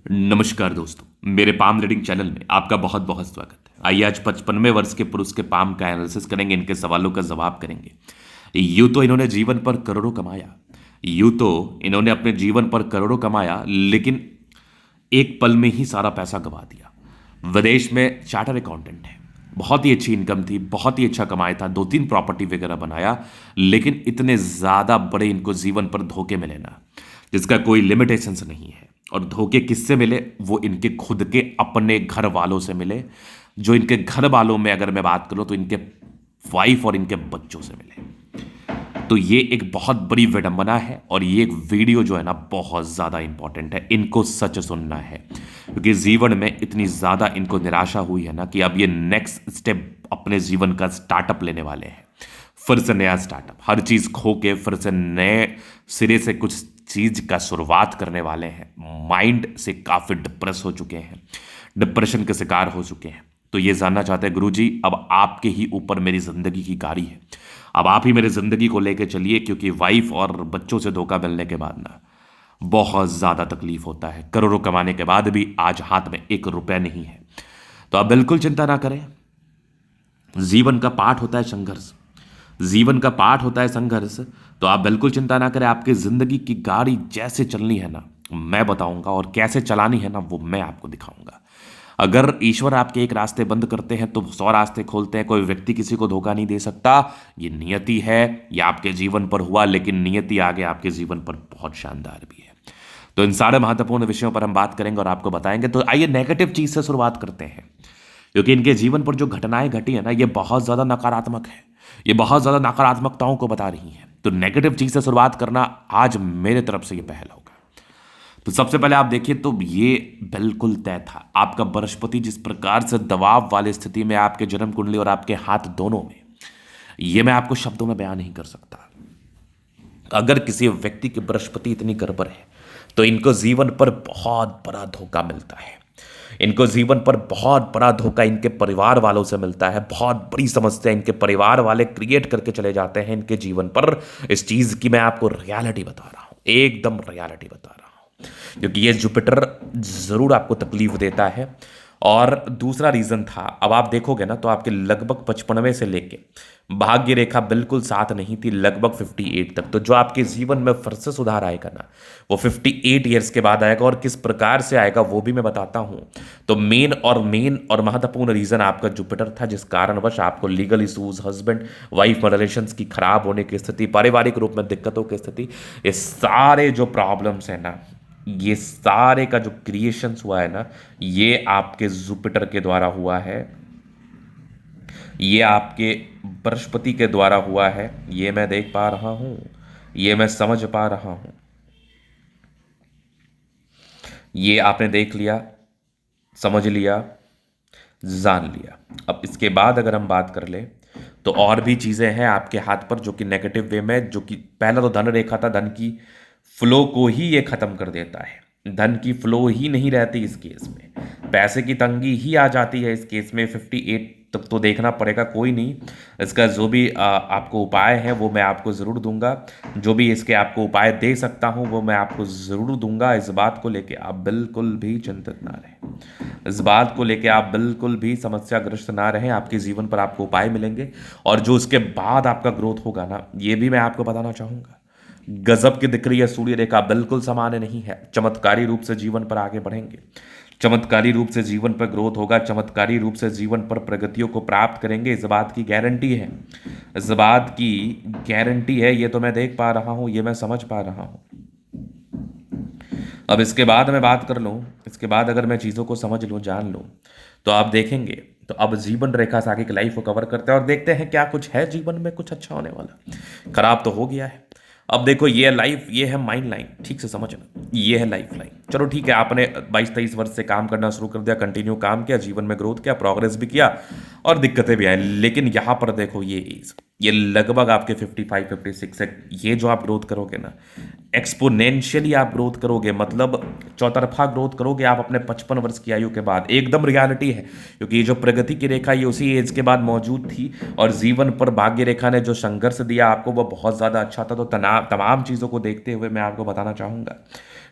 नमस्कार दोस्तों, मेरे पाम रीडिंग चैनल में आपका बहुत बहुत स्वागत है। आइए आज 55वें वर्ष के पुरुष के पाम का एनालिसिस करेंगे, इनके सवालों का जवाब करेंगे। यूं तो इन्होंने जीवन पर करोड़ों कमाया, यूं तो इन्होंने अपने जीवन पर करोड़ों कमाया, लेकिन एक पल में ही सारा पैसा गवा दिया। विदेश में चार्टर अकाउंटेंट है, बहुत ही अच्छी इनकम थी, बहुत ही अच्छा कमाया था, दो तीन प्रॉपर्टी वगैरह बनाया, लेकिन इतने ज़्यादा बड़े इनको जीवन पर धोखे मिले ना, जिसका कोई लिमिटेशंस नहीं है। और धोखे किससे मिले? वो इनके खुद के अपने घर वालों से मिले। जो इनके घर वालों में अगर मैं बात करूं तो इनके वाइफ और इनके बच्चों से मिले। तो ये एक बहुत बड़ी विडंबना है और ये एक वीडियो जो है ना बहुत ज़्यादा इंपॉर्टेंट है, इनको सच सुनना है, क्योंकि जीवन में इतनी ज़्यादा इनको निराशा हुई है ना कि अब ये नेक्स्ट स्टेप अपने जीवन का स्टार्टअप लेने वाले हैं। फिर से नया स्टार्टअप, हर चीज़ खो के फिर से नए सिरे से कुछ चीज़ का शुरुआत करने वाले हैं। माइंड से काफ़ी डिप्रेस हो चुके हैं, डिप्रेशन के शिकार हो चुके हैं। तो ये जानना चाहते हैं, गुरुजी अब आपके ही ऊपर मेरी ज़िंदगी की गाड़ी है, अब आप ही मेरी ज़िंदगी को लेके चलिए, क्योंकि वाइफ और बच्चों से धोखा मिलने के बाद ना बहुत ज़्यादा तकलीफ होता है। करोड़ों कमाने के बाद भी आज हाथ में एक रुपया नहीं है। तो आप बिल्कुल चिंता ना करें, जीवन का पाठ होता है संघर्ष, जीवन का पाठ होता है संघर्ष। तो आप बिल्कुल चिंता ना करें, आपकी ज़िंदगी की गाड़ी जैसे चलनी है ना मैं बताऊंगा, और कैसे चलानी है ना वो मैं आपको दिखाऊंगा। अगर ईश्वर आपके एक रास्ते बंद करते हैं तो 100 रास्ते खोलते हैं। कोई व्यक्ति किसी को धोखा नहीं दे सकता, ये नियति है। ये आपके जीवन पर हुआ, लेकिन नियति आगे आपके जीवन पर बहुत शानदार भी है। तो इन सारे महत्वपूर्ण विषयों पर हम बात करेंगे और आपको बताएंगे। तो आइए नेगेटिव चीज से शुरुआत करते हैं, क्योंकि इनके जीवन पर जो घटनाएं घटी है ना ये बहुत ज्यादा नकारात्मक है, ये बहुत ज्यादा नकारात्मकताओं को बता रही हैं। तो नेगेटिव चीज से शुरुआत करना आज मेरे तरफ से ये पहल होगा। तो सबसे पहले आप देखिए, तो ये बिल्कुल तय था। आपका बृहस्पति जिस प्रकार से दबाव वाली स्थिति में आपके जन्म कुंडली और आपके हाथ दोनों में, ये मैं आपको शब्दों में बयान नहीं कर सकता। अगर किसी व्यक्ति की बृहस्पति इतनी गड़बड़ है तो इनको जीवन पर बहुत बड़ा धोखा मिलता है। इनको जीवन पर बहुत बड़ा धोखा इनके परिवार वालों से मिलता है। बहुत बड़ी समस्या इनके परिवार वाले क्रिएट करके चले जाते हैं इनके जीवन पर। इस चीज की मैं आपको रियलिटी बता रहा हूं, एकदम रियलिटी बता रहा हूं, क्योंकि ये जुपिटर जरूर आपको तकलीफ देता है। और दूसरा रीजन था, अब आप देखोगे ना तो आपके लगभग 55वें से लेके भाग्य रेखा बिल्कुल साथ नहीं थी, लगभग 58 तक। तो जो आपके जीवन में फिर से सुधार आएगा ना वो 58 ईयर्स के बाद आएगा, और किस प्रकार से आएगा वो भी मैं बताता हूं। तो मेन और महत्वपूर्ण रीजन आपका जुपिटर था, जिस कारणवश आपको लीगल इशूज, हस्बैंड वाइफ में रिलेशंस की खराब होने की स्थिति, पारिवारिक रूप में दिक्कतों की स्थिति, ये सारे जो प्रॉब्लम्स है ना, ये सारे का जो क्रिएशंस हुआ है ना, ये आपके जुपिटर के द्वारा हुआ है, ये आपके बृहस्पति के द्वारा हुआ है। ये मैं देख पा रहा हूं, ये मैं समझ पा रहा हूं। ये आपने देख लिया, समझ लिया, जान लिया। अब इसके बाद अगर हम बात कर ले तो और भी चीजें हैं आपके हाथ पर जो कि नेगेटिव वे में, जो कि पहला तो धन रेखा था, धन की फ्लो को ही ये खत्म कर देता है। धन की फ्लो ही नहीं रहती इस केस में, पैसे की तंगी ही आ जाती है इस केस में। 58 तक तो देखना पड़ेगा, कोई नहीं। इसका जो भी आपको उपाय है वो मैं आपको ज़रूर दूंगा, जो भी इसके आपको उपाय दे सकता हूं वो मैं आपको ज़रूर दूंगा। इस बात को लेके आप बिल्कुल भी चिंतित ना रहें, इस बात को लेके आप बिल्कुल भी समस्याग्रस्त ना रहें। आपके जीवन पर आपको उपाय मिलेंगे, और जो उसके बाद आपका ग्रोथ होगा ना ये भी मैं आपको बताना चाहूँगा। गजब की दिख रही है सूर्य रेखा, बिल्कुल सामान्य नहीं है। चमत्कारी रूप से जीवन पर आगे बढ़ेंगे, चमत्कारी रूप से जीवन पर ग्रोथ होगा, चमत्कारी रूप से जीवन पर प्रगतियों को प्राप्त करेंगे, इस बात की गारंटी है, इस बात की गारंटी है। ये तो मैं देख पा रहा हूं, ये मैं समझ पा रहा हूं। अब इसके बाद मैं बात कर लूं, इसके बाद अगर मैं चीज़ों को समझ लूं, जान लूं, तो आप देखेंगे। तो अब जीवन रेखा से आगे की लाइफ को कवर करते हैं और देखते हैं क्या कुछ है जीवन में कुछ अच्छा होने वाला। खराब तो हो गया है। अब देखो ये लाइफ, ये है माइंड लाइन, ठीक से समझना, ये है लाइफ लाइन। चलो ठीक है, आपने 22-23 वर्ष से काम करना शुरू कर दिया, कंटिन्यू काम किया, जीवन में ग्रोथ किया, प्रोग्रेस भी किया और दिक्कतें भी आई। लेकिन यहाँ पर देखो ये एज, ये लगभग आपके 55-56 से ये जो आप ग्रोथ करोगे ना, एक्सपोनेंशियली आप ग्रोथ करोगे, मतलब चौतरफा ग्रोथ करोगे आप अपने 55 वर्ष की आयु के बाद। एकदम रियलिटी है, क्योंकि ये जो प्रगति की रेखा ये उसी एज के बाद मौजूद थी, और जीवन पर भाग्य रेखा ने जो संघर्ष दिया आपको वो बहुत ज़्यादा अच्छा था। तो तमाम चीज़ों को देखते हुए मैं आपको बताना चाहूँगा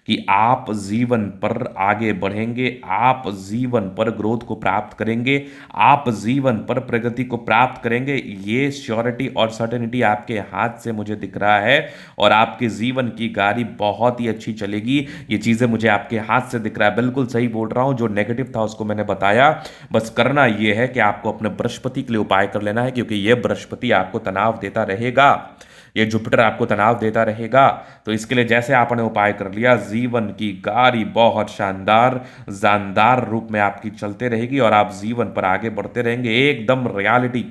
कि आप जीवन पर आगे बढ़ेंगे, आप जीवन पर ग्रोथ को प्राप्त करेंगे, आप जीवन पर प्रगति को प्राप्त करेंगे। ये श्योरिटी और सर्टेनिटी आपके हाथ से मुझे दिख रहा है और आपके जीवन की गाड़ी बहुत ही अच्छी चलेगी। ये चीज़ें मुझे आपके हाथ से दिख रहा है। बिल्कुल सही बोल रहा हूं, जो नेगेटिव था उसको मैंने बताया। बस करना यह है कि आपको अपने बृहस्पति के लिए उपाय कर लेना है, क्योंकि यह बृहस्पति आपको तनाव देता रहेगा, ये जुपिटर आपको तनाव देता रहेगा। तो इसके लिए जैसे आपने उपाय कर लिया, जीवन की गाड़ी बहुत शानदार जानदार रूप में आपकी चलते रहेगी और आप जीवन पर आगे बढ़ते रहेंगे। एकदम रियलिटी,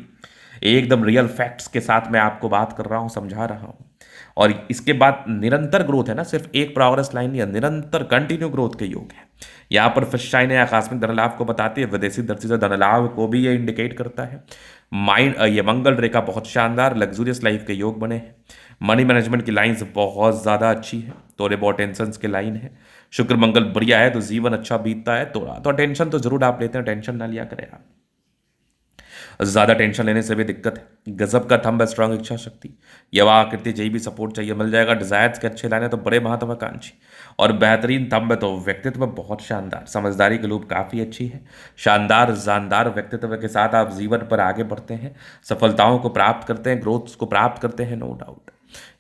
एकदम रियल फैक्ट्स के साथ मैं आपको बात कर रहा हूं, समझा रहा हूं। और इसके बाद निरंतर ग्रोथ है ना, सिर्फ एक प्रोग्रेस लाइन नहीं है, निरंतर कंटिन्यू ग्रोथ के योग है। यहाँ पर फिश साइन है, आकस्मिक धन लाभ को बताती है, विदेशी दृष्टि से धन लाभ को भी ये इंडिकेट करता है। माइंड, ये मंगल रेखा बहुत शानदार लग्जूरियस लाइफ के योग बने हैं। मनी मैनेजमेंट की लाइन्स बहुत ज़्यादा अच्छी है, थोड़े बहुत टेंशन के लाइन है। शुक्र मंगल बढ़िया है तो जीवन अच्छा बीतता है। थोड़ा तो टेंशन तो जरूर आप लेते हैं, टेंशन ना लिया करें आप, ज्यादा टेंशन लेने से भी दिक्कत है। गजब का थंब है, स्ट्रांग इच्छा शक्ति, यवा आकृति, जय भी सपोर्ट चाहिए मिल जाएगा। डिजायर्स के अच्छे लाने तो बड़े महत्वाकांक्षी और बेहतरीन थंब है, तो व्यक्तित्व बहुत शानदार, समझदारी की लूप काफी अच्छी है। शानदार जानदार व्यक्तित्व के साथ आप जीवन पर आगे बढ़ते हैं, सफलताओं को प्राप्त करते हैं, ग्रोथ को प्राप्त करते हैं, नो डाउट।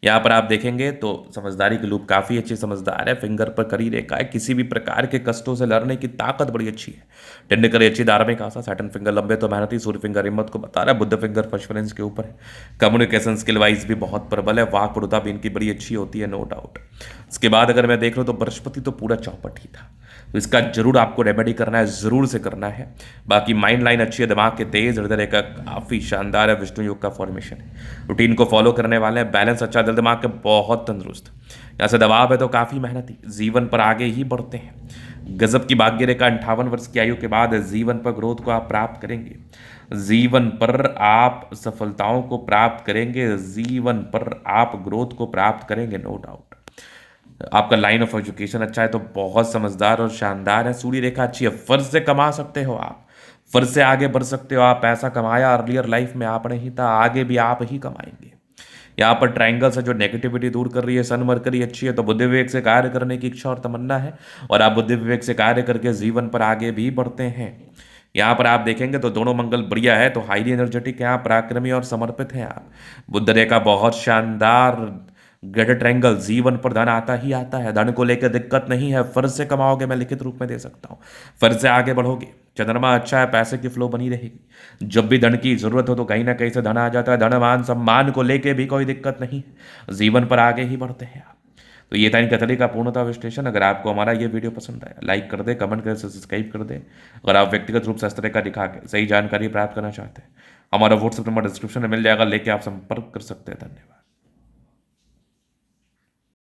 यहाँ पर आप देखेंगे तो समझदारी की लूप काफी अच्छी, समझदार है, फिंगर पर करी रेखा है, किसी भी प्रकार के कष्टों से लड़ने की ताकत बड़ी अच्छी है। टेंड करे अच्छी धार्मिक आशा, सैटर्न फिंगर लंबे तो मेहनती, सूर्य फिंगर हिम्मत को बता रहा है, बुद्ध फिंगर परफॉर्मेंस के ऊपर है। कम्युनिकेशन स्किल वाइज भी बहुत प्रबल है, वाक परुता भी इनकी बड़ी अच्छी होती है, नो डाउट। इसके बाद अगर मैं देख लूँ तो बृहस्पति तो पूरा चौपट ही था, तो इसका जरूर आपको रेमेडी करना है, जरूर से करना है। बाकी माइंड लाइन अच्छी है, दिमाग के तेज, हृदय रेखा काफी शानदार है, विष्णु योग का फॉर्मेशन है, रूटीन को फॉलो करने वाले हैं, बैलेंस अच्छा, दिल दिमाग के बहुत तंदुरुस्त। यहाँ से दबाव है तो काफी मेहनती, जीवन पर आगे ही बढ़ते हैं। गजब की भाग्य रेखा, 58 वर्ष की आयु के बाद जीवन पर ग्रोथ को आप प्राप्त करेंगे, जीवन पर आप सफलताओं को प्राप्त करेंगे, जीवन पर आप ग्रोथ को प्राप्त करेंगे, नो डाउट। आपका लाइन ऑफ एजुकेशन अच्छा है तो बहुत समझदार और शानदार है। सूर्य रेखा अच्छी है, फर्ज से कमा सकते हो आप, फर्ज से आगे बढ़ सकते हो आप। पैसा कमाया अर्लियर लाइफ में आपने ही था, आगे भी आप ही कमाएंगे। यहाँ पर ट्रायंगल से जो नेगेटिविटी दूर कर रही है, सन मरकरी अच्छी है, तो बुद्धि विवेक से कार्य करने की इच्छा और तमन्ना है और आप बुद्धि विवेक से कार्य करके जीवन पर आगे भी बढ़ते हैं। यहाँ पर आप देखेंगे तो दोनों मंगल बढ़िया है, तो हाईली एनर्जेटिक है आप, पराक्रमी और समर्पित हैं आप। बुद्ध रेखा बहुत शानदार, ग्रेटर ट्रायंगल, जीवन पर धन आता ही आता है, धन को लेकर दिक्कत नहीं है, फर्ज से कमाओगे, मैं लिखित रूप में दे सकता हूँ, फर्ज से आगे बढ़ोगे। चंद्रमा अच्छा है, पैसे की फ्लो बनी रहेगी, जब भी धन की जरूरत हो तो कहीं ना कहीं से धन आ जाता है, धन मान सम्मान को लेके भी कोई दिक्कत नहीं है, जीवन पर आगे ही बढ़ते हैं आप। तो ये था इनका तरीका पूर्णता विश्लेषण। अगर आपको हमारा ये वीडियो पसंद आया, लाइक कर दे, कमेंट कर, सब्सक्राइब कर दे। अगर आप व्यक्तिगत रूप से इस तरह का दिखा के सही जानकारी प्राप्त करना चाहते हैं, हमारा व्हाट्सएप नंबर डिस्क्रिप्शन में मिल जाएगा, लेके आप संपर्क कर सकते हैं। धन्यवाद।